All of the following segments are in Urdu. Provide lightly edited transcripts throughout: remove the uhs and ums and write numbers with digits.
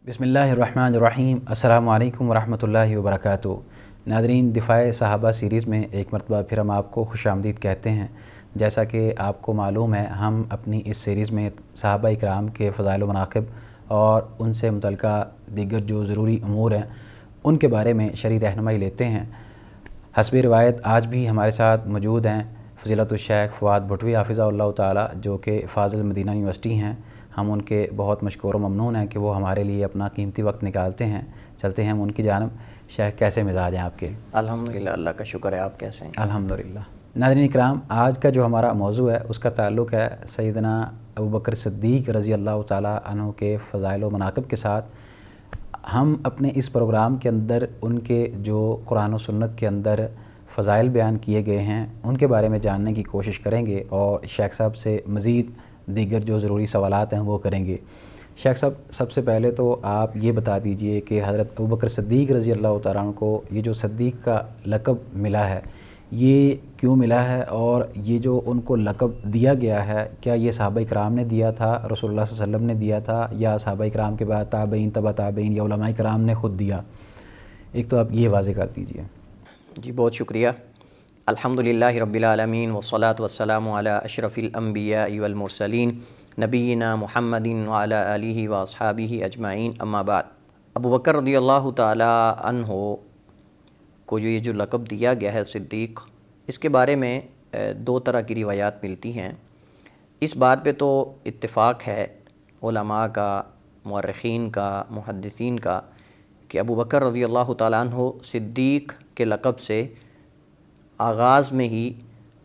بسم اللہ الرحمن الرحیم۔ السلام علیکم ورحمۃ اللہ وبرکاتہ۔ ناظرین، دفاع صحابہ سیریز میں ایک مرتبہ پھر ہم آپ کو خوش آمدید کہتے ہیں۔ جیسا کہ آپ کو معلوم ہے، ہم اپنی اس سیریز میں صحابہ اکرام کے فضائل و مناقب اور ان سے متعلقہ دیگر جو ضروری امور ہیں ان کے بارے میں شرعی رہنمائی لیتے ہیں۔ حسب روایت آج بھی ہمارے ساتھ موجود ہیں فضیلت الشیخ فؤاد بھٹوی حافظہ اللہ تعالی، جو کہ فاضل مدینہ یونیورسٹی ہیں۔ ہم ان کے بہت مشکور و ممنون ہیں کہ وہ ہمارے لیے اپنا قیمتی وقت نکالتے ہیں۔ چلتے ہیں ہم ان کی جانب۔ شیخ، کیسے مزاج ہیں آپ کے؟ الحمدللہ، اللہ کا شکر ہے۔ آپ کیسے ہیں؟ الحمدللہ۔ ناظرین اکرام، آج کا جو ہمارا موضوع ہے اس کا تعلق ہے سیدنا ابوبکر صدیق رضی اللہ تعالیٰ عنہ کے فضائل و مناقب کے ساتھ۔ ہم اپنے اس پروگرام کے اندر ان کے جو قرآن و سنت کے اندر فضائل بیان کیے گئے ہیں ان کے بارے میں جاننے کی کوشش کریں گے اور شیخ صاحب سے مزید دیگر جو ضروری سوالات ہیں وہ کریں گے۔ شیخ صاحب، سب سے پہلے تو آپ یہ بتا دیجئے کہ حضرت ابوبکر صدیق رضی اللہ تعالیٰ عنہ کو یہ جو صدیق کا لقب ملا ہے یہ کیوں ملا ہے، اور یہ جو ان کو لقب دیا گیا ہے کیا یہ صحابہ اکرام نے دیا تھا، رسول اللہ صلی اللہ علیہ وسلم نے دیا تھا، یا صحابہ اکرام کے بعد تابعین تبع تابعین یا علماء کرام نے خود دیا؟ ایک تو آپ یہ واضح کر دیجئے۔ جی بہت شکریہ۔ الحمدللہ رب العالمین والصلاة والسلام علی اشرف الانبیاء والمرسلین نبینا محمد وعلی آلہ واصحابہ اجمعین، اما بعد۔ ابوبکر رضی اللہ تعالی عنہ کو یہ جو لقب دیا گیا ہے صدیق، اس کے بارے میں دو طرح کی روایات ملتی ہیں۔ اس بات پہ تو اتفاق ہے علماء کا، مورخین کا، محدثین کا، کہ ابوبکر رضی اللہ تعالیٰ عنہ صدیق کے لقب سے آغاز میں ہی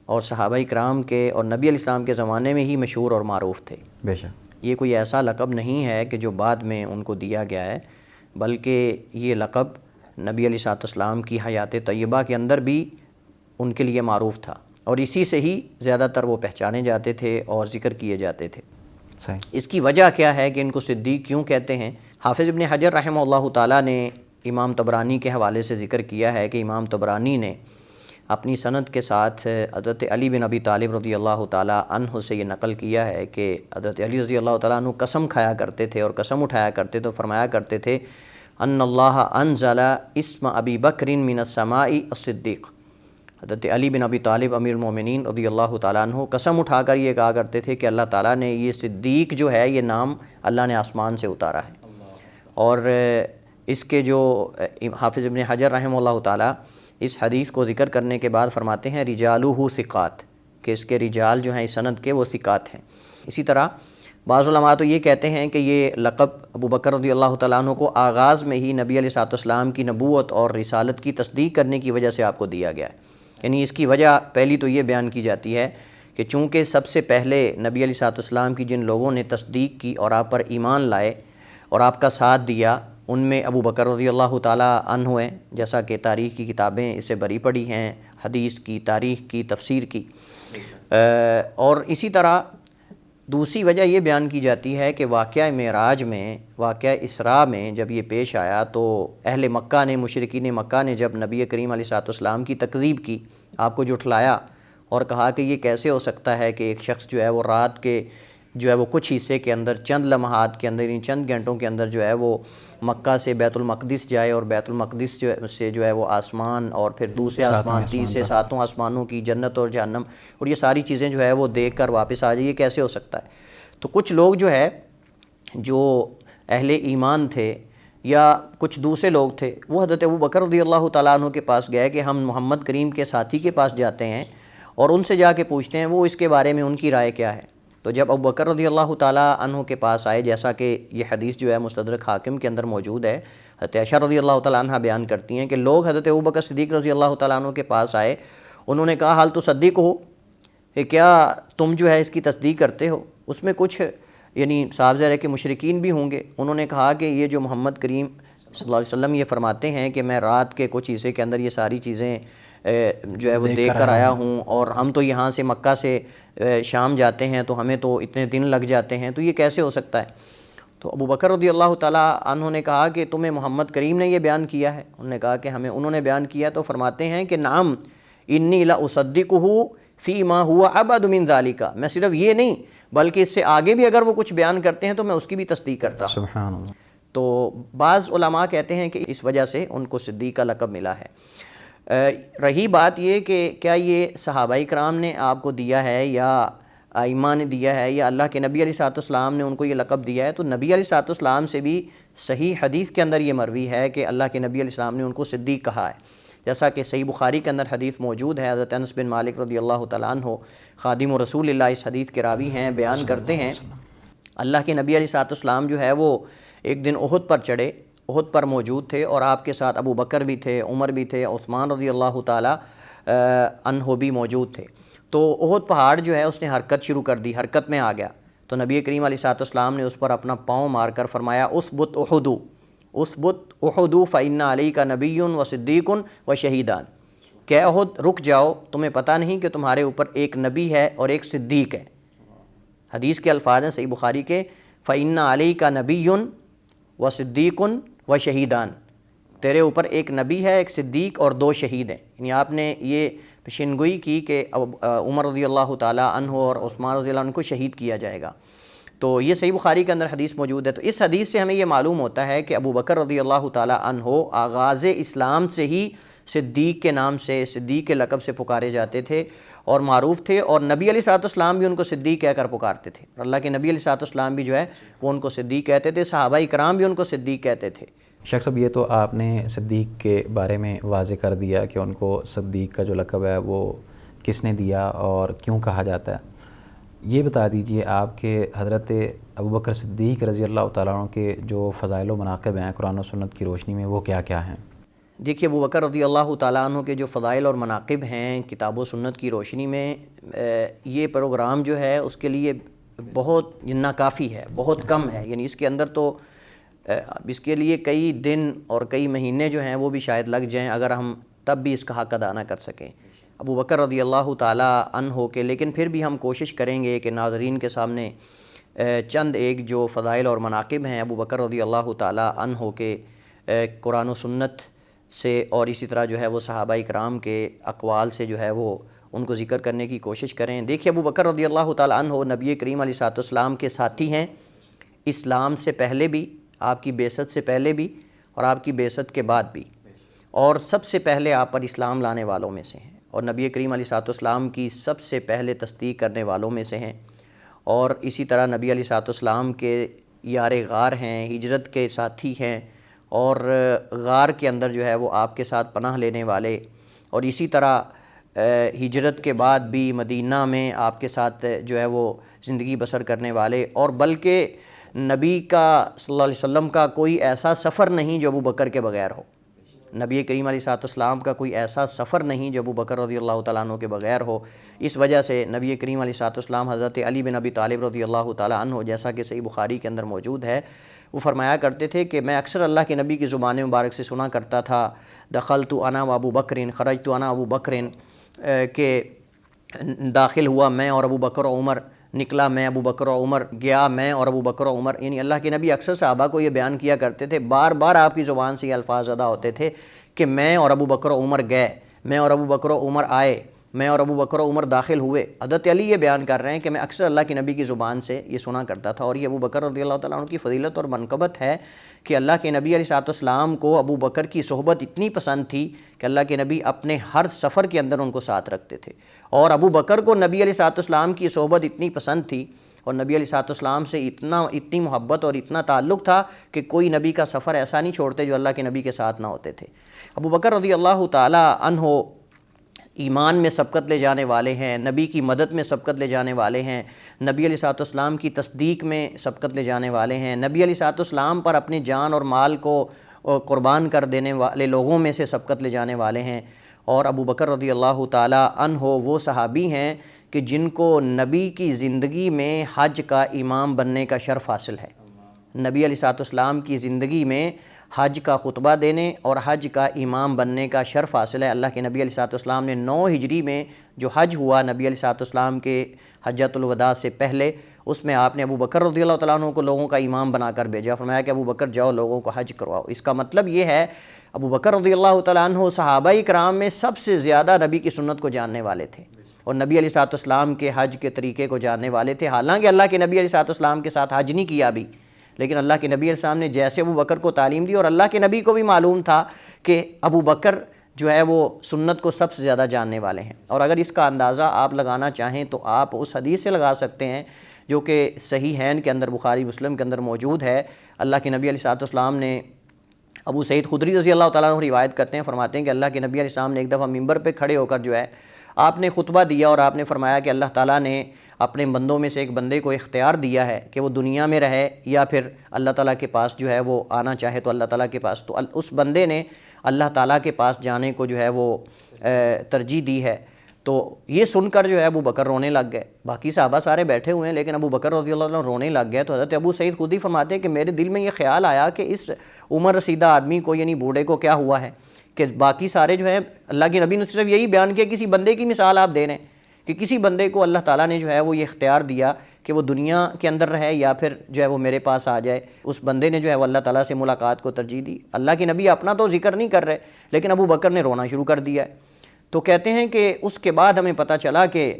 اور صحابہ اکرام کے اور نبی علیہ السلام کے زمانے میں ہی مشہور اور معروف تھے۔ بے شک یہ کوئی ایسا لقب نہیں ہے کہ جو بعد میں ان کو دیا گیا ہے، بلکہ یہ لقب نبی علیہ السلام کی حیات طیبہ کے اندر بھی ان کے لیے معروف تھا، اور اسی سے ہی زیادہ تر وہ پہچانے جاتے تھے اور ذکر کیے جاتے تھے۔ صحیح۔ اس کی وجہ کیا ہے کہ ان کو صدیق کیوں کہتے ہیں؟ حافظ ابن حجر رحمہ اللہ تعالیٰ نے امام طبرانی کے حوالے سے ذکر کیا ہے کہ امام طبرانی نے اپنی سند کے ساتھ حضرت علی بن ابی طالب رضی اللہ تعالیٰ عنہ سے یہ نقل کیا ہے کہ حضرت علی رضی اللہ تعالیٰ عنہ قسم کھایا کرتے تھے اور قسم اٹھایا کرتے تھے، فرمایا کرتے تھے ان اللہ انزل اسم ابی بکر من السماء الصدیق۔ حضرت علی بن ابی طالب امیر المومنین رضی اللہ تعالیٰ عنہ قسم اٹھا کر یہ کہا کرتے تھے کہ اللہ تعالیٰ نے یہ صدیق جو ہے یہ نام اللہ نے آسمان سے اتارا ہے۔ اور اس کے جو حافظ ابن حجر رحمہ اللہ تعالیٰ اس حدیث کو ذکر کرنے کے بعد فرماتے ہیں رجالہ ثقات، کہ اس کے رجال جو ہیں اس سند کے وہ ثقات ہیں۔ اسی طرح بعض علماء تو یہ کہتے ہیں کہ یہ لقب ابوبکر رضی اللہ تعالیٰ عنہ کو آغاز میں ہی نبی علیہ السلام کی نبوت اور رسالت کی تصدیق کرنے کی وجہ سے آپ کو دیا گیا ہے۔ یعنی اس کی وجہ پہلی تو یہ بیان کی جاتی ہے کہ چونکہ سب سے پہلے نبی علیہ السلام کی جن لوگوں نے تصدیق کی اور آپ پر ایمان لائے اور آپ کا ساتھ دیا، ان میں ابوبکر رضی اللہ تعالیٰ عنہ ہیں، جیسا کہ تاریخ کی کتابیں اس سے بری پڑی ہیں، حدیث کی، تاریخ کی، تفسیر کی۔ اور اسی طرح دوسری وجہ یہ بیان کی جاتی ہے کہ واقعہ معراج میں، واقعہ اسراء میں جب یہ پیش آیا تو اہل مکہ نے، مشرکین مکہ نے جب نبی کریم علیہ السلام کی تکذیب کی، آپ کو جھٹلایا اور کہا کہ یہ کیسے ہو سکتا ہے کہ ایک شخص جو ہے وہ رات کے جو ہے وہ کچھ حصے کے اندر، چند لمحات کے اندر، ان چند گھنٹوں کے اندر جو ہے وہ مکہ سے بیت المقدس جائے، اور بیت المقدس سے جو ہے وہ آسمان، اور پھر دوسرے آسمان، تیسرے، ساتوں آسمانوں کی جنت اور جہنم، اور یہ ساری چیزیں جو ہے وہ دیکھ کر واپس آ جائے، یہ کیسے ہو سکتا ہے؟ تو کچھ لوگ جو ہے جو اہل ایمان تھے یا کچھ دوسرے لوگ تھے، وہ حضرت ابوبکر رضی اللہ تعالیٰ عنہ کے پاس گئے کہ ہم محمد کریم کے ساتھی کے پاس جاتے ہیں اور ان سے جا کے پوچھتے ہیں وہ اس کے بارے میں ان کی رائے کیا ہے۔ تو جب ابوبکر رضی اللہ تعالیٰ عنہ کے پاس آئے، جیسا کہ یہ حدیث جو ہے مستدرک حاکم کے اندر موجود ہے، حضرت عائشہ رضی اللہ تعالیٰ عنہ بیان کرتی ہیں کہ لوگ حضرت ابوبکر صدیق رضی اللہ تعالیٰ عنہ کے پاس آئے، انہوں نے کہا حال تصدیق ہو، کہ کیا تم جو ہے اس کی تصدیق کرتے ہو؟ اس میں کچھ یعنی صاحب ظاہر ہے کہ مشرکین بھی ہوں گے۔ انہوں نے کہا کہ یہ جو محمد کریم صلی اللہ علیہ وسلم یہ فرماتے ہیں کہ میں رات کے کچھ حصے کے اندر یہ ساری چیزیں جو ہے وہ دیکھ کر آیا ہوں، اور ہم تو یہاں سے مکہ سے شام جاتے ہیں تو ہمیں تو اتنے دن لگ جاتے ہیں، تو یہ کیسے ہو سکتا ہے؟ تو ابوبکر رضی اللہ تعالیٰ عنہ نے کہا کہ تمہیں محمد کریم نے یہ بیان کیا ہے؟ انہوں نے کہا کہ ہمیں انہوں نے بیان کیا، تو فرماتے ہیں کہ نعم انی لاصدقہ فی ما ہوا ابعد من ذالک، میں صرف یہ نہیں بلکہ اس سے آگے بھی اگر وہ کچھ بیان کرتے ہیں تو میں اس کی بھی تصدیق کرتا ہوں۔ سبحان اللہ۔ تو بعض علماء کہتے ہیں کہ اس وجہ سے ان کو صدیق کا لقب ملا ہے۔ رہی بات یہ کہ کیا یہ صحابہ کرام نے آپ کو دیا ہے یا ائمہ نے دیا ہے یا اللہ کے نبی علیہ الصلوۃ والسلام نے ان کو یہ لقب دیا ہے، تو نبی علیہ الصلوۃ والسلام سے بھی صحیح حدیث کے اندر یہ مروی ہے کہ اللہ کے نبی علیہ السلام نے ان کو صدیق کہا ہے، جیسا کہ صحیح بخاری کے اندر حدیث موجود ہے۔ حضرت انس بن مالک رضی اللہ تعالیٰ عنہ خادم و رسول اللہ اس حدیث کے راوی ہیں، بیان کرتے ہیں اللہ کے نبی علیہ الصلوۃ والسلام جو ہے وہ ایک دن احد پر چڑھے، احد پر موجود تھے، اور آپ کے ساتھ ابو بکر بھی تھے، عمر بھی تھے، عثمان رضی اللہ تعالیٰ عنہ بھی موجود تھے۔ تو احد پہاڑ جو ہے اس نے حرکت شروع کر دی، حرکت میں آ گیا، تو نبی کریم علیہ الصلوۃ والسلام نے اس پر اپنا پاؤں مار کر فرمایا اثبت احد، اثبت احد فإن علیک نبی و صدیق و شہیدان، کہ احد رک جاؤ، تمہیں پتہ نہیں کہ تمہارے اوپر ایک نبی ہے اور ایک صدیق ہے۔ حدیث کے الفاظ ہیں صحیح بخاری کے فإن علیک نبی و صدیق و شہیدان، تیرے اوپر ایک نبی ہے، ایک صدیق اور دو شہید ہیں، یعنی آپ نے یہ پیشنگوئی کی کہ عمر رضی اللہ تعالیٰ عنہ اور عثمان رضی اللہ عنہ کو شہید کیا جائے گا۔ تو یہ صحیح بخاری کے اندر حدیث موجود ہے۔ تو اس حدیث سے ہمیں یہ معلوم ہوتا ہے کہ ابو بکر رضی اللہ تعالیٰ عنہ آغاز اسلام سے ہی صدیق کے نام سے، صدیق کے لقب سے پکارے جاتے تھے اور معروف تھے، اور نبی علیہ الصلوۃ والسلام بھی ان کو صدیق کہہ کر پکارتے تھے، اور اللہ کے نبی علیہ الصلوۃ والسلام بھی جو ہے وہ ان کو صدیق کہتے تھے، صحابہ کرام بھی ان کو صدیق کہتے تھے۔ شیخ صاحب، یہ تو آپ نے صدیق کے بارے میں واضح کر دیا کہ ان کو صدیق کا جو لقب ہے وہ کس نے دیا اور کیوں کہا جاتا ہے۔ یہ بتا دیجئے آپ کے حضرت ابوبکر صدیق رضی اللہ تعالیٰ عنہ کے جو فضائل و مناقب ہیں قرآن و سنت کی روشنی میں، وہ کیا کیا ہیں؟ دیکھیے، ابوبکر رضی اللہ تعالیٰ عنہ کے جو فضائل اور مناقب ہیں کتاب و سنت کی روشنی میں، یہ پروگرام جو ہے اس کے لیے بہت ناکافی ہے، بہت کم ہے، یعنی اس کے اندر تو اس کے لیے کئی دن اور کئی مہینے جو ہیں وہ بھی شاید لگ جائیں اگر ہم تب بھی اس کا حق ادا نہ کر سکیں ابوبکر رضی اللہ تعالیٰ عنہ کے۔ لیکن پھر بھی ہم کوشش کریں گے کہ ناظرین کے سامنے چند ایک جو فضائل اور مناقب ہیں ابوبکر رضی اللہ تعالیٰ عنہ کے قرآن و سنت سے، اور اسی طرح جو ہے وہ صحابہ کرام کے اقوال سے جو ہے وہ ان کو ذکر کرنے کی کوشش کریں۔ دیکھیے، ابوبکر رضی اللہ تعالیٰ عنہ نبی کریم علیہ الصلوۃ والسلام کے ساتھی ہیں، اسلام سے پہلے بھی، آپ کی بعثت سے پہلے بھی اور آپ کی بعثت کے بعد بھی، اور سب سے پہلے آپ پر اسلام لانے والوں میں سے ہیں، اور نبی کریم علیہ الصلوۃ والسلام کی سب سے پہلے تصدیق کرنے والوں میں سے ہیں، اور اسی طرح نبی علیہ الصلوۃ والسلام کے یار غار ہیں، ہجرت کے ساتھی ہیں، اور غار کے اندر جو ہے وہ آپ کے ساتھ پناہ لینے والے، اور اسی طرح ہجرت کے بعد بھی مدینہ میں آپ کے ساتھ جو ہے وہ زندگی بسر کرنے والے، اور بلکہ نبی کا صلی اللہ علیہ وسلم کا کوئی ایسا سفر نہیں جو ابوبکر کے بغیر ہو، نبی کریم علیہ الصلوۃ والسلام کا کوئی ایسا سفر نہیں جو ابوبکر رضی اللہ تعالیٰ عنہ کے بغیر ہو۔ اس وجہ سے نبی کریم علیہ الصلوۃ والسلام حضرت علی بن ابی طالب رضی اللہ تعالیٰ عنہ، جیسا کہ صحیح بخاری کے اندر موجود ہے، وہ فرمایا کرتے تھے کہ میں اکثر اللہ کے نبی کی زبان مبارک سے سنا کرتا تھا دخلت انا و ابو بکر خرجت انا ابو بکر، کہ داخل ہوا میں اور ابو بکر و عمر، نکلا میں ابو بکر و عمر، گیا میں اور ابو بکر و عمر، یعنی اللہ کے نبی اکثر صحابہ کو یہ بیان کیا کرتے تھے، بار بار آپ کی زبان سے یہ الفاظ ادا ہوتے تھے کہ میں اور ابو بکر و عمر گئے، میں اور ابو بکر و عمر آئے، میں اور ابو بکر و عمر داخل ہوئے۔ حضرت علی یہ بیان کر رہے ہیں کہ میں اکثر اللہ کے نبی کی زبان سے یہ سنا کرتا تھا، اور یہ ابو بکر رضی اللہ تعالیٰ عنہ کی فضیلت اور منقبت ہے کہ اللہ کے نبی علیہ الصلوۃ والسلام کو ابو بکر کی صحبت اتنی پسند تھی کہ اللہ کے نبی اپنے ہر سفر کے اندر ان کو ساتھ رکھتے تھے، اور ابو بکر کو نبی علیہ الصلوۃ والسلام کی صحبت اتنی پسند تھی اور نبی علیہ الصلوۃ والسلام سے اتنی محبت اور اتنا تعلق تھا کہ کوئی نبی کا سفر ایسا نہیں چھوڑتے جو اللہ کے نبی کے ساتھ نہ ہوتے تھے۔ ابو بکر رضی اللہ تعالیٰ عنہ ایمان میں سبقت لے جانے والے ہیں، نبی کی مدد میں سبقت لے جانے والے ہیں، نبی علیہ الصلوۃ والسلام کی تصدیق میں سبقت لے جانے والے ہیں، نبی علیہ الصلوۃ والسلام پر اپنی جان اور مال کو قربان کر دینے والے لوگوں میں سے سبقت لے جانے والے ہیں۔ اور ابو بکر رضی اللہ تعالیٰ عنہ وہ صحابی ہیں کہ جن کو نبی کی زندگی میں حج کا امام بننے کا شرف حاصل ہے، نبی علیہ الصلوۃ والسلام کی زندگی میں حج کا خطبہ دینے اور حج کا امام بننے کا شرف حاصل ہے۔ اللہ کے نبی علیہ الصلوۃ والسلام نے 9 ہجری میں جو حج ہوا نبی علیہ الصلوۃ والسلام کے حجۃ الوداع سے پہلے، اس میں آپ نے ابو بکر رضی اللہ تعالیٰ عنہ کو لوگوں کا امام بنا کر بھیجا، فرمایا کہ ابو بکر جاؤ لوگوں کو حج کرواؤ۔ اس کا مطلب یہ ہے ابو بکر رضی اللہ تعالیٰ عنہ صحابہ کرام میں سب سے زیادہ نبی کی سنت کو جاننے والے تھے اور نبی علیہ الصلوۃ والسلام کے حج کے طریقے کو جاننے والے تھے، حالانکہ اللہ کے نبی علیہ الصلوۃ والسلام کے ساتھ حج نہیں کیا بھی، لیکن اللہ کے نبی علیہ السلام نے جیسے ابو بکر کو تعلیم دی، اور اللہ کے نبی کو بھی معلوم تھا کہ ابو بکر جو ہے وہ سنت کو سب سے زیادہ جاننے والے ہیں۔ اور اگر اس کا اندازہ آپ لگانا چاہیں تو آپ اس حدیث سے لگا سکتے ہیں جو کہ صحیحین کے اندر، بخاری مسلم کے اندر موجود ہے۔ اللہ کے نبی علیہ السلام نے، ابو سعید خدری رضی اللہ تعالیٰ عنہ روایت کرتے ہیں، فرماتے ہیں کہ اللہ کے نبی علیہ السلام نے ایک دفعہ ممبر پہ کھڑے ہو کر جو ہے آپ نے خطبہ دیا، اور آپ نے فرمایا کہ اللہ تعالیٰ نے اپنے بندوں میں سے ایک بندے کو اختیار دیا ہے کہ وہ دنیا میں رہے یا پھر اللہ تعالیٰ کے پاس جو ہے وہ آنا چاہے تو اللہ تعالیٰ کے پاس، تو اس بندے نے اللہ تعالیٰ کے پاس جانے کو جو ہے وہ ترجیح دی ہے۔ تو یہ سن کر جو ہے ابو بکر رونے لگ گئے، باقی صحابہ سارے بیٹھے ہوئے ہیں لیکن ابو بکر رضی اللہ عنہ رونے لگ گئے۔ تو حضرت ابو سعید خدری فرماتے ہیں کہ میرے دل میں یہ خیال آیا کہ اس عمر رسیدہ آدمی کو، یعنی بوڑھے کو کیا ہوا ہے کہ باقی سارے جو ہیں، اللہ کے نبی نے صرف یہی بیان کیا، کسی بندے کی مثال آپ دے رہے ہیں کہ کسی بندے کو اللہ تعالیٰ نے جو ہے وہ یہ اختیار دیا کہ وہ دنیا کے اندر رہے یا پھر جو ہے وہ میرے پاس آ جائے۔ اس بندے نے جو ہے وہ اللہ تعالیٰ سے ملاقات کو ترجیح دی۔ اللہ کے نبی اپنا تو ذکر نہیں کر رہے لیکن ابو بکر نے رونا شروع کر دیا ہے۔ تو کہتے ہیں کہ اس کے بعد ہمیں پتہ چلا کہ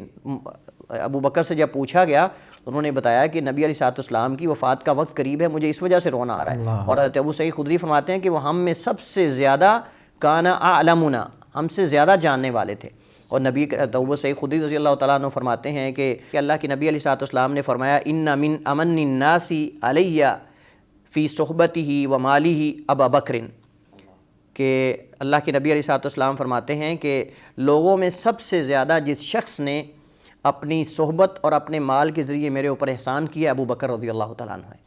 ابو بکر سے جب پوچھا گیا، انہوں نے بتایا کہ نبی علیہ السلام کی وفات کا وقت قریب ہے، مجھے اس وجہ سے رونا آ رہا ہے۔ اور حضرت ابو سعید خدری فرماتے ہیں کہ وہ ہم میں سب سے زیادہ کانا اعلمنا، ہم سے زیادہ جاننے والے تھے۔ اور نبی ابو سعید خدری رضی اللہ تعالیٰ عنہ فرماتے ہیں کہ اللہ کے نبی علیہ السلام نے فرمایا ان من امن الناس علیہ فی صحبتہ و مالہ ابا بکر، کہ اللہ کے نبی علیہ السلام فرماتے ہیں کہ لوگوں میں سب سے زیادہ جس شخص نے اپنی صحبت اور اپنے مال کے ذریعے میرے اوپر احسان کیا ابو بکر رضی اللہ تعالیٰ عنہ ہے۔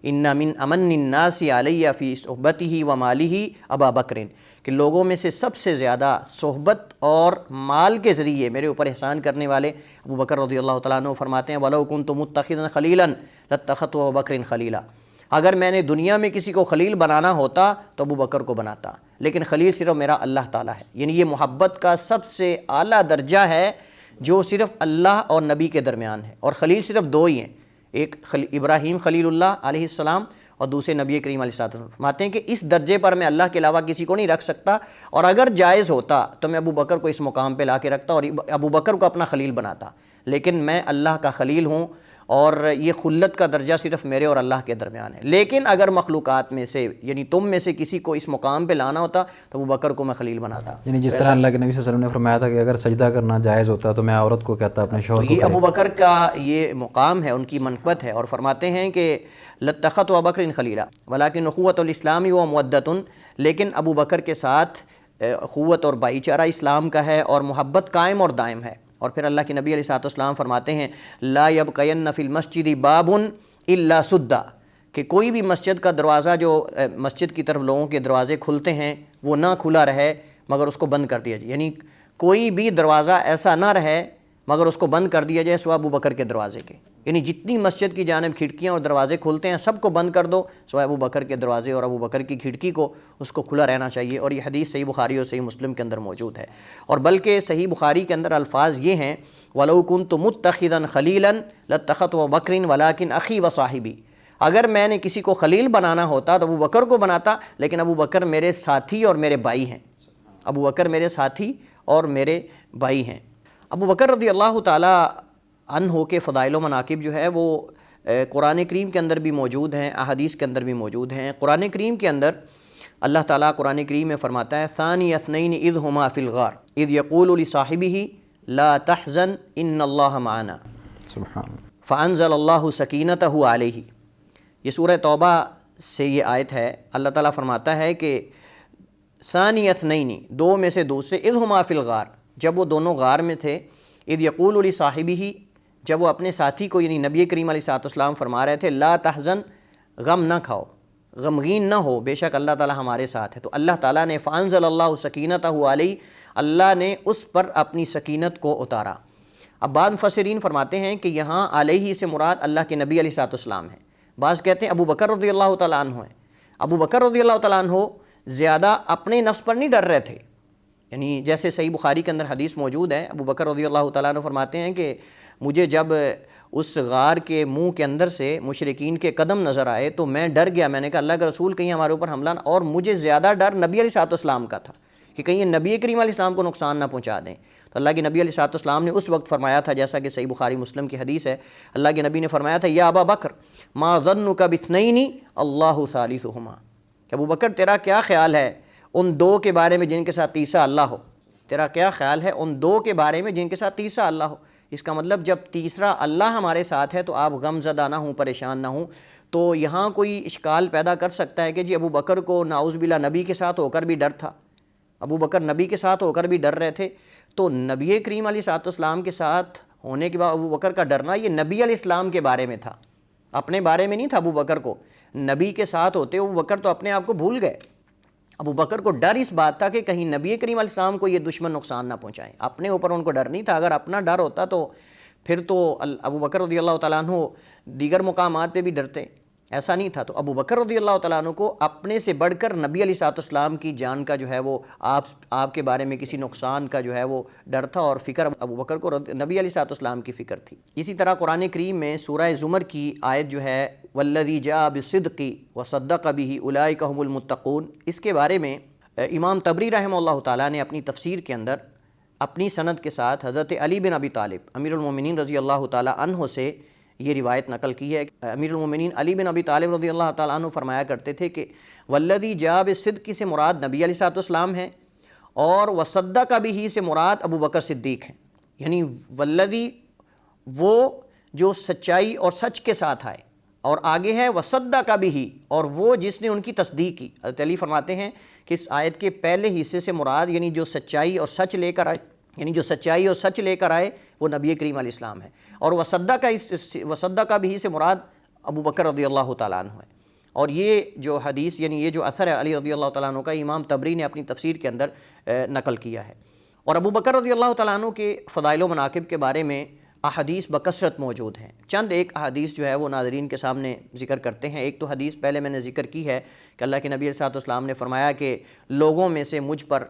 ان من امن الناس علیہ فی صحبتہ و مالہ ابا بکر، کہ لوگوں میں سے سب سے زیادہ صحبت اور مال کے ذریعے میرے اوپر احسان کرنے والے ابو بکر رضی اللہ تعالیٰ عنہ فرماتے ہیں وَلَوْ كُنْتُ مُتَّخِذًا خَلِيلًا لَاتَّخَذْتُ أَبَا بَكْرٍ خَلِيلًا، اگر میں نے دنیا میں کسی کو خلیل بنانا ہوتا تو ابو بکر کو بناتا، لیکن خلیل صرف میرا اللہ تعالیٰ ہے۔ یعنی یہ محبت کا سب سے اعلیٰ درجہ ہے جو صرف اللہ اور نبی کے درمیان ہے، اور خلیل صرف دو ہی ہیں، ایک ابراہیم خلیل اللہ علیہ السلام اور دوسرے نبی کریم علیہ السلام۔ فرماتے ہیں کہ اس درجے پر میں اللہ کے علاوہ کسی کو نہیں رکھ سکتا، اور اگر جائز ہوتا تو میں ابو بکر کو اس مقام پہ لا کے رکھتا اور ابو بکر کو اپنا خلیل بناتا، لیکن میں اللہ کا خلیل ہوں اور یہ خلت کا درجہ صرف میرے اور اللہ کے درمیان ہے۔ لیکن اگر مخلوقات میں سے یعنی تم میں سے کسی کو اس مقام پہ لانا ہوتا تو ابو بکر کو میں خلیل بناتا۔ یعنی جس طرح اللہ کے نبی صلی اللہ علیہ وسلم نے فرمایا تھا کہ اگر سجدہ کرنا جائز ہوتا تو میں عورت کو کہتا اپنے شوہر کو۔ یہ ابو بکر کا یہ مقام ہے، ان کی منقبت ہے، اور فرماتے ہیں کہ لَاتَّخَذْتُ أَبَا بَكْرٍ خَلِيلًا وَلَكِنْ أُخُوَّةُ الْإِسْلَامِ وَمُوَدَّةٌ، لیکن ابو بکر کے ساتھ اخوت اور بھائی چارہ اسلام کا ہے اور محبت قائم اور دائم ہے۔ اور پھر اللہ کے نبی علیہ السلام فرماتے ہیں لا يبقين في المسجد باب الا سد، کہ کوئی بھی مسجد کا دروازہ جو مسجد کی طرف لوگوں کے دروازے کھلتے ہیں وہ نہ کھلا رہے مگر اس کو بند کر دیا جائے، یعنی کوئی بھی دروازہ ایسا نہ رہے مگر اس کو بند کر دیا جائے سوائے ابو بکر کے دروازے کے، یعنی جتنی مسجد کی جانب کھڑکیاں اور دروازے کھلتے ہیں سب کو بند کر دو سوائے ابو بکر کے دروازے اور ابو بکر کی کھڑکی کو، اس کو کھلا رہنا چاہیے۔ اور یہ حدیث صحیح بخاری اور صحیح مسلم کے اندر موجود ہے، اور بلکہ صحیح بخاری کے اندر الفاظ یہ ہیں وَلَوْ كُنْتُ مُتَّخِذًا خَلِيلًا لَاتَّخَذْتُ أَبَا بَكْرٍ وَلَكِنْ أَخِي وَصَاحِبِي، اگر میں نے کسی کو خلیل بنانا ہوتا تو ابو بکر کو بناتا، لیکن ابو بکر میرے ساتھی اور میرے بھائی ہیں، ابو بکر میرے ساتھی اور میرے بھائی ہیں۔ ابو بکر رضی اللہ تعالیٰ عنہ کے فضائل و مناقب جو ہے وہ قرآن کریم کے اندر بھی موجود ہیں، احادیث کے اندر بھی موجود ہیں۔ قرآن کریم کے اندر اللہ تعالیٰ قرآن کریم میں فرماتا ہے ثانی اثنین اذ ہما فی الغار اذ یقول لصاحبہ لا تحزن ان اللہ معنا سبحان فانزل اللہ سکینتہ علیہ۔ یہ سورہ توبہ سے یہ آیت ہے۔ اللہ تعالیٰ فرماتا ہے کہ ثانی اثنین، دو میں سے دوسرے، اذ ہما فی الغار، جب وہ دونوں غار میں تھے، اذ یقول لصاحبہ، جب وہ اپنے ساتھی کو یعنی نبی کریم علیہ السلام فرما رہے تھے لا تحزن، غم نہ کھاؤ، غمگین نہ ہو، بے شک اللہ تعالیٰ ہمارے ساتھ ہے۔ تو اللہ تعالیٰ نے فانزل اللہ سکینتہ علیہ، اللہ نے اس پر اپنی سکینت کو اتارا۔ اب بعض مفسرین فرماتے ہیں کہ یہاں علیہ سے مراد اللہ کے نبی علیہ السلام ہیں، بعض کہتے ہیں ابو بکر رضی اللہ تعالیٰ عنہ ہیں۔ ابو بکر رضی اللہ تعالیٰ عنہ زیادہ اپنے نفس پر نہیں ڈر رہے تھے، یعنی جیسے صحیح بخاری کے اندر حدیث موجود ہے، ابو بکر رضی اللہ تعالیٰ عنہ فرماتے ہیں کہ مجھے جب اس غار کے منہ کے اندر سے مشرکین کے قدم نظر آئے تو میں ڈر گیا، میں نے کہا اللہ کے رسول کہیں ہمارے اوپر حملہ نہ، اور مجھے زیادہ ڈر نبی علیہ السلام کا تھا کہ کہیں یہ نبی کریم علیہ السلام کو نقصان نہ پہنچا دیں۔ تو اللہ کے نبی علیہ الصلوۃ والسلام نے اس وقت فرمایا تھا، جیسا کہ صحیح بخاری مسلم کی حدیث ہے، اللہ کے نبی نے فرمایا تھا یا ابا بکر ما ظنک باثنین اللہ ثالثہما، کہ ابو بکر تیرا کیا خیال ہے ان دو کے بارے میں جن کے ساتھ تیسرا اللہ ہو، تیرا کیا خیال ہے ان دو کے بارے میں جن کے ساتھ تیسرا اللہ ہو۔ اس کا مطلب جب تیسرا اللہ ہمارے ساتھ ہے تو آپ غم زدہ نہ ہوں، پریشان نہ ہوں۔ تو یہاں کوئی اشکال پیدا کر سکتا ہے کہ جی ابو بکر کو نعوذ باللہ نبی کے ساتھ ہو کر بھی ڈر تھا، ابو بکر نبی کے ساتھ ہو کر بھی ڈر رہے تھے، تو نبی کریم علیہ الصلوۃ والسلام کے ساتھ ہونے کے بعد ابو بکر کا ڈرنا یہ نبی علیہ السلام کے بارے میں تھا، اپنے بارے میں نہیں تھا۔ ابو بکر کو نبی کے ساتھ ہوتے ابو بکر تو اپنے آپ کو بھول گئے، ابو بکر کو ڈر اس بات تھا کہ کہیں نبی کریم علیہ السلام کو یہ دشمن نقصان نہ پہنچائیں، اپنے اوپر ان کو ڈر نہیں تھا۔ اگر اپنا ڈر ہوتا تو پھر تو ابو بکر رضی اللہ تعالیٰ عنہ دیگر مقامات پہ بھی ڈرتے، ایسا نہیں تھا۔ تو ابو بکر رضی اللہ تعالیٰ عنہ کو اپنے سے بڑھ کر نبی علیہ الصلوۃ والسلام کی جان کا جو ہے وہ آپ کے بارے میں کسی نقصان کا جو ہے وہ ڈر تھا، اور فکر ابو بکر کو نبی علیہ الصلوۃ والسلام کی فکر تھی۔ اسی طرح قرآن کریم میں سورہ زمر کی آیت جو ہے والذی جاء بالصدق وصدق بہ اولئک هم المتقون، اس کے بارے میں امام طبری رحمہ اللہ تعالیٰ نے اپنی تفسیر کے اندر اپنی سند کے ساتھ حضرت علی بن ابی طالب امیر المومنین رضی اللہ تعالیٰ عنہ سے یہ روایت نقل کی ہے۔ امیر المومنین علی بن ابی طالب رضی اللہ تعالیٰ عنہ فرمایا کرتے تھے کہ والذی جاء بالصدق سے مراد نبی علیہ الصلوۃ والسلام ہیں، اور وصدق بہ سے مراد ابو بکر صدیق ہیں۔ یعنی والذی وہ جو سچائی اور سچ کے ساتھ آئے، اور آگے ہے وصدق بہ اور وہ جس نے ان کی تصدیق کی۔ حضرت علی فرماتے ہیں کہ اس آیت کے پہلے حصے سے مراد یعنی جو سچائی اور سچ لے کر آئے، یعنی جو سچائی اور سچ لے کر آئے وہ نبی کریم علیہ السلام ہے، اور وصدق بہ سے مراد ابو بکر رضی اللہ تعالیٰ عنہ ہے۔ اور یہ جو حدیث یعنی یہ جو اثر ہے علی رضی اللہ تعالیٰ عنہ کا، امام طبری نے اپنی تفسیر کے اندر نقل کیا ہے۔ اور ابو بکر رضی اللہ تعالیٰ عنہ کے فضائل و مناقب کے بارے میں احادیث بکثرت موجود ہیں۔ چند ایک احادیث جو ہے وہ ناظرین کے سامنے ذکر کرتے ہیں۔ ایک تو حدیث پہلے میں نے ذکر کی ہے کہ اللہ کے نبی علیہ الصلوۃ والسلام نے فرمایا کہ لوگوں میں سے مجھ پر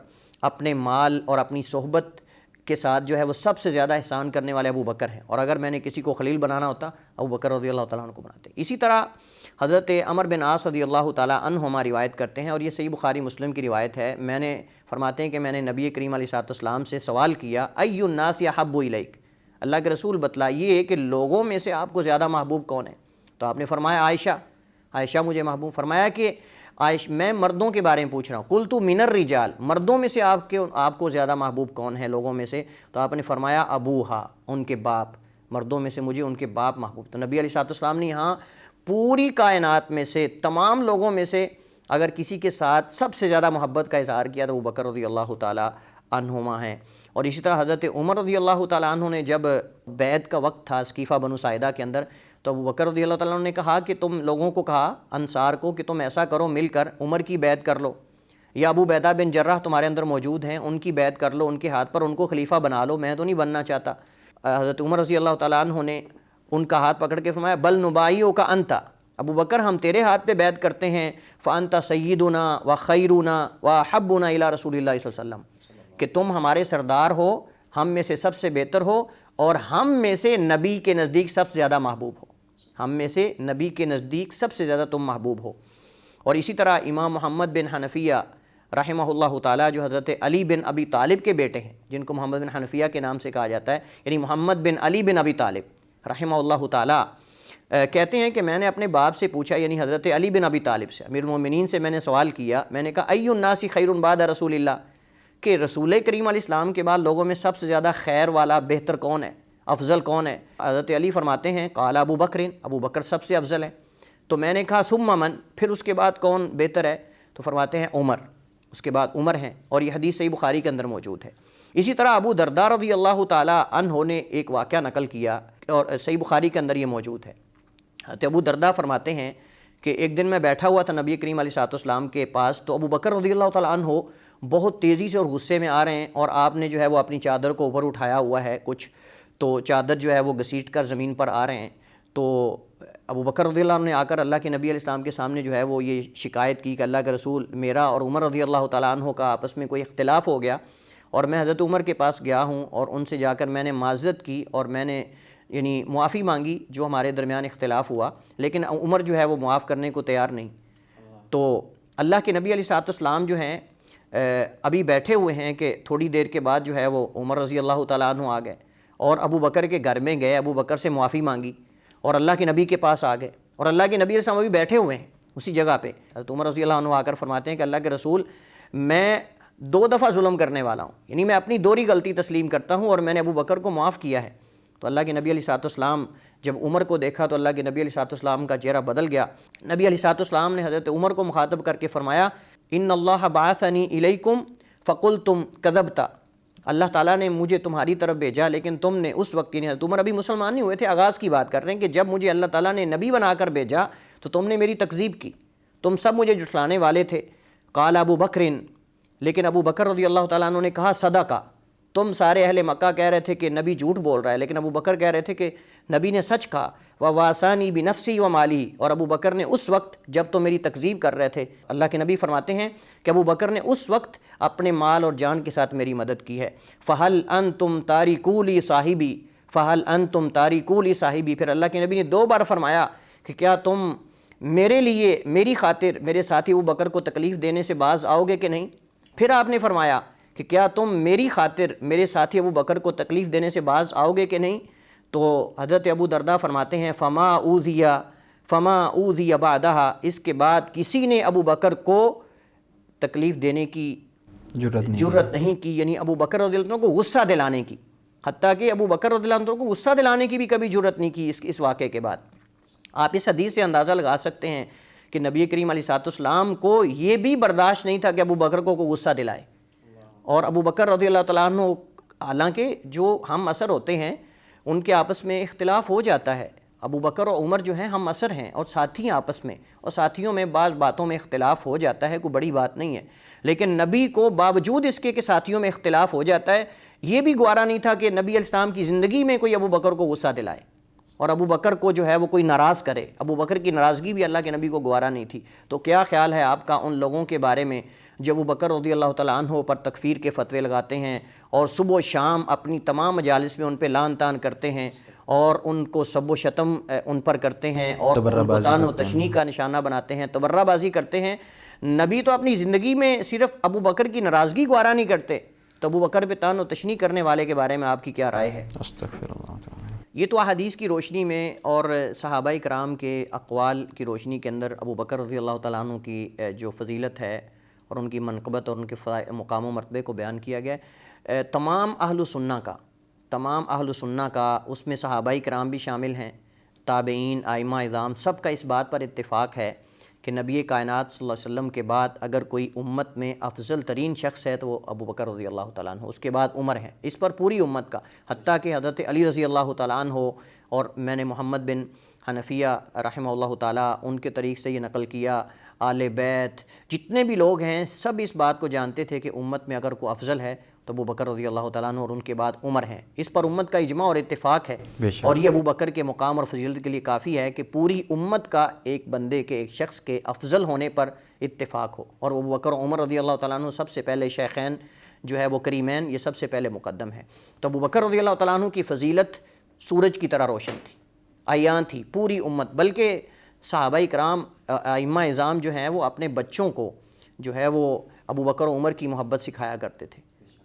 اپنے مال اور اپنی صحبت کے ساتھ جو ہے وہ سب سے زیادہ احسان کرنے والے ابو بکر ہیں، اور اگر میں نے کسی کو خلیل بنانا ہوتا ابو بکر رضی اللہ تعالیٰ عنہ کو بناتے۔ اسی طرح حضرت عمر بن عاص رضی اللہ تعالیٰ عنہما روایت کرتے ہیں، اور یہ صحیح بخاری مسلم کی روایت ہے، میں نے فرماتے ہیں کہ میں نے نبی کریم علیہ الصلوۃ والسلام سے سوال کیا ای الناس احب الیک، اللہ کے رسول بتلائیے کہ لوگوں میں سے آپ کو زیادہ محبوب کون ہے؟ تو آپ نے فرمایا عائشہ مجھے محبوب۔ فرمایا کہ میں مردوں کے بارے میں پوچھ رہا ہوں، قلت من الرجال، مردوں میں سے آپ کو زیادہ محبوب کون ہے لوگوں میں سے؟ تو آپ نے فرمایا ابوہا، ان کے باپ، مردوں میں سے مجھے ان کے باپ محبوب۔ تو نبی علیہ الصلوۃ والسلام نے یہاں پوری کائنات میں سے تمام لوگوں میں سے اگر کسی کے ساتھ سب سے زیادہ محبت کا اظہار کیا تو ابو بکر رضی اللہ تعالیٰ عنہما ہیں۔ اور اسی طرح حضرت عمر رضی اللہ تعالیٰ عنہ نے جب بیعت کا وقت تھا اسقیفہ بنو ساعدہ کے اندر، تو ابو بکر رضی اللہ تعالیٰ عنہ نے کہا کہ تم لوگوں کو کہا انصار کو کہ تم ایسا کرو مل کر عمر کی بیعت کر لو، یا ابو عبیدہ بن جراح تمہارے اندر موجود ہیں ان کی بیعت کر لو، ان کے ہاتھ پر ان کو خلیفہ بنا لو، میں تو نہیں بننا چاہتا۔ حضرت عمر رضی اللہ تعالیٰ عنہ نے ان کا ہاتھ پکڑ کے فرمایا بل نبایعک انت، ابو بکر ہم تیرے ہاتھ پہ بیعت کرتے ہیں، فانت سیدنا و خیرنا و احبنا الی رسول اللہ صلی اللہ علیہ وسلم، کہ تم ہمارے سردار ہو، ہم میں سے سب سے بہتر ہو، اور ہم میں سے نبی کے نزدیک سب سے زیادہ محبوب ہو، ہم میں سے نبی کے نزدیک سب سے زیادہ تم محبوب ہو۔ اور اسی طرح امام محمد بن حنفیہ رحمہ اللہ تعالیٰ جو حضرت علی بن ابی طالب کے بیٹے ہیں، جن کو محمد بن حنفیہ کے نام سے کہا جاتا ہے، یعنی محمد بن علی بن ابی طالب رحمہ اللہ تعالیٰ کہتے ہیں کہ میں نے اپنے باپ سے پوچھا، یعنی حضرت علی بن ابی طالب سے، امیر المومنین سے میں نے سوال کیا، میں نے کہا ای الناس خیر بعد رسول اللہ، کہ رسول کریم علیہ السلام کے بعد لوگوں میں سب سے زیادہ خیر والا بہتر کون ہے، افضل کون ہے؟ حضرت علی فرماتے ہیں قال ابو بکر، ابو بکر سب سے افضل ہے۔ تو میں نے کہا ثم من، پھر اس کے بعد کون بہتر ہے؟ تو فرماتے ہیں عمر، اس کے بعد عمر ہیں، اور یہ حدیث صحیح بخاری کے اندر موجود ہے۔ اسی طرح ابو درداء رضی اللہ تعالیٰ عنہ نے ایک واقعہ نقل کیا، اور صحیح بخاری کے اندر یہ موجود ہے۔ حضرت ابو درداء فرماتے ہیں کہ ایک دن میں بیٹھا ہوا تھا نبی کریم علیہ الصلوۃ والسلام کے پاس، تو ابو بکر رضی اللہ تعالیٰ عنہ بہت تیزی سے اور غصے میں آ رہے ہیں، اور آپ نے جو ہے وہ اپنی چادر کو اوپر اٹھایا ہوا ہے کچھ، تو چادر جو ہے وہ گھسیٹ کر زمین پر آ رہے ہیں۔ تو ابو بکر رضی اللہ عنہ نے آ کر اللہ کے نبی علیہ السلام کے سامنے جو ہے وہ یہ شکایت کی کہ اللہ کے رسول، میرا اور عمر رضی اللہ تعالیٰ عنہ کا آپس میں کوئی اختلاف ہو گیا، اور میں حضرت عمر کے پاس گیا ہوں اور ان سے جا کر میں نے معذرت کی، اور میں نے یعنی معافی مانگی جو ہمارے درمیان اختلاف ہوا، لیکن عمر جو ہے وہ معاف کرنے کو تیار نہیں۔ تو اللہ کے نبی علیہ الصلوۃ والسلام جو ہیں ابھی بیٹھے ہوئے ہیں کہ تھوڑی دیر کے بعد جو ہے وہ عمر رضی اللہ تعالیٰ عنہ آ گئے اور ابو بکر کے گھر میں گئے، ابو بکر سے معافی مانگی اور اللہ کے نبی کے پاس آ گئے، اور اللہ کے نبی علیہ السلام ابھی بیٹھے ہوئے ہیں اسی جگہ پہ۔ حضرت عمر رضی اللہ عنہ آ کر فرماتے ہیں کہ اللہ کے رسول، میں 2 دفعہ ظلم کرنے والا ہوں، یعنی میں اپنی دوہری غلطی تسلیم کرتا ہوں اور میں نے ابو بکر کو معاف کیا ہے۔ تو اللہ کے نبی علیہ السلام جب عمر کو دیکھا تو اللہ کے نبی علیہ السلام کا چہرہ بدل گیا۔ نبی علیہ السلام نے حضرت عمر کو مخاطب کر کے فرمایا، ان اللہ بعثنی الیکم فقلتم کذبت، اللہ تعالیٰ نے مجھے تمہاری طرف بھیجا لیکن تم نے اس وقت، یعنی حضرت عمر ابھی مسلمان نہیں ہوئے تھے، آغاز کی بات کر رہے ہیں کہ جب مجھے اللہ تعالیٰ نے نبی بنا کر بھیجا تو تم نے میری تکذیب کی، تم سب مجھے جھٹلانے والے تھے۔ قال ابو بکر، لیکن ابو بکر رضی اللہ تعالیٰ عنہ نے کہا صدقہ، تم سارے اہل مکہ کہہ رہے تھے کہ نبی جھوٹ بول رہا ہے، لیکن ابو بکر کہہ رہے تھے کہ نبی نے سچ کہا۔ وواسانی بنفسی ومالی، اور ابو بکر نے اس وقت جب تو میری تکذیب کر رہے تھے، اللہ کے نبی فرماتے ہیں کہ ابو بکر نے اس وقت اپنے مال اور جان کے ساتھ میری مدد کی ہے۔ فہل انتم تارکو لی صاحبی، فہل انتم تارکو لی صاحبی، پھر اللہ کے نبی نے 2 بار فرمایا کہ کیا تم میرے لیے، میری خاطر میرے ساتھی ابو بکر کو تکلیف دینے سے باز آؤ گے کہ نہیں؟ پھر آپ نے فرمایا کہ کیا تم میری خاطر میرے ساتھی ابو بکر کو تکلیف دینے سے باز آؤ گے کہ نہیں؟ تو حضرت ابو درداء فرماتے ہیں فما اوذی بعدہا، اس کے بعد کسی نے ابو بکر کو تکلیف دینے کی جرت نہیں کی، یعنی ابو بکر رضی اللہ عنہ کو غصہ دلانے کی، حتیٰ کہ ابو بکر رضی اللہ عنہ کو غصہ دلانے کی بھی کبھی جرت نہیں کی اس واقعے کے بعد۔ آپ اس حدیث سے اندازہ لگا سکتے ہیں کہ نبی کریم علیہ السلام کو یہ بھی برداشت نہیں تھا کہ ابو بکر کو غصہ دلائے، اور ابو بکر رضی اللہ تعالیٰ عنہ، حالانکہ جو ہم عصر ہوتے ہیں ان کے آپس میں اختلاف ہو جاتا ہے، ابو بکر اور عمر جو ہیں ہم عصر ہیں اور ساتھی ہیں آپس میں، اور ساتھیوں میں بعض باتوں میں اختلاف ہو جاتا ہے، کوئی بڑی بات نہیں ہے، لیکن نبی کو باوجود اس کے کہ ساتھیوں میں اختلاف ہو جاتا ہے، یہ بھی گوارا نہیں تھا کہ نبی علیہ السلام کی زندگی میں کوئی ابو بکر کو غصہ دلائے اور ابو بکر کو جو ہے وہ کوئی ناراض کرے۔ ابو بکر کی ناراضگی بھی اللہ کے نبی کو گوارا نہیں تھی۔ تو کیا خیال ہے آپ کا ان لوگوں کے بارے میں جو ابو بکر رضی اللہ تعالیٰ عنہ پر تکفیر کے فتوے لگاتے ہیں اور صبح و شام اپنی تمام مجالس میں ان پہ لعن طعن کرتے ہیں اور ان کو سب و شتم ان پر کرتے ہیں اور ان کو طعن و تشنیع کا نشانہ بناتے ہیں، تبرہ بازی کرتے ہیں؟ نبی تو اپنی زندگی میں صرف ابو بکر کی ناراضگی گوارا نہیں کرتے، تو ابو بکر پہ طعن و تشنیع کرنے والے کے بارے میں آپ کی کیا رائے ہے؟ استغفر اللہ تعالی۔ یہ تو احادیث کی روشنی میں اور صحابہ کرام کے اقوال کی روشنی کے اندر ابو بکر رضی اللہ تعالیٰ عنہ کی جو فضیلت ہے اور ان کی منقبت اور ان کے مقام و مرتبے کو بیان کیا گیا ہے۔ تمام اہل سنہ کا اس میں صحابہ کرام بھی شامل ہیں، تابعین، ائمہ اعظام، سب کا اس بات پر اتفاق ہے کہ نبی کائنات صلی اللہ علیہ وسلم کے بعد اگر کوئی امت میں افضل ترین شخص ہے تو وہ ابو بکر رضی اللہ تعالیٰ عنہ، اس کے بعد عمر ہے، اس پر پوری امت کا، حتیٰ کہ حضرت علی رضی اللہ تعالیٰ عنہ، اور میں نے محمد بن حنفیہ رحمہ اللہ تعالیٰ ان کے طریق سے یہ نقل کیا، آل بیت جتنے بھی لوگ ہیں سب اس بات کو جانتے تھے کہ امت میں اگر کوئی افضل ہے تو ابو بکر رضی اللہ تعالیٰ عنہ اور ان کے بعد عمر ہیں۔ اس پر امت کا اجماع اور اتفاق ہے، اور یہ ابو بکر کے مقام اور فضیلت کے لیے کافی ہے کہ پوری امت کا ایک بندے کے، ایک شخص کے افضل ہونے پر اتفاق ہو، اور ابو بکر و عمر رضی اللہ تعالیٰ عنہ سب سے پہلے شیخین جو ہے وہ کریمین، یہ سب سے پہلے مقدم ہے۔ تو ابو بکر رضی اللہ تعالیٰ عنہ کی فضیلت سورج کی طرح روشن تھی، عیاں تھی پوری امت، بلکہ صحابہ کرام، ائمہ اعظام جو ہیں وہ اپنے بچوں کو جو ہے وہ ابو بکر و عمر کی محبت سکھایا کرتے تھے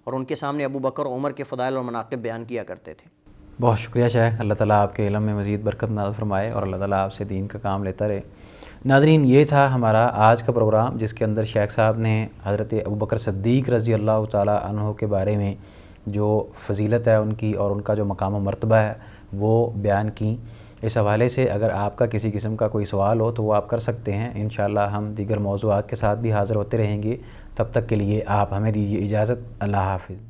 اور ان کے سامنے ابو بکر و عمر کے فضائل اور مناقب بیان کیا کرتے تھے۔ بہت شکریہ شیخ، اللہ تعالیٰ آپ کے علم میں مزید برکت نازل فرمائے اور اللہ تعالیٰ آپ سے دین کا کام لیتا رہے۔ ناظرین، یہ تھا ہمارا آج کا پروگرام جس کے اندر شیخ صاحب نے حضرت ابو بکر صدیق رضی اللہ تعالیٰ عنہ کے بارے میں جو فضیلت ہے ان کی اور ان کا جو مقام و مرتبہ ہے وہ بیان کی۔ اس حوالے سے اگر آپ کا کسی قسم کا کوئی سوال ہو تو وہ آپ کر سکتے ہیں، انشاءاللہ ہم دیگر موضوعات کے ساتھ بھی حاضر ہوتے رہیں گے۔ تب تک کے لیے آپ ہمیں دیجیے اجازت، اللہ حافظ۔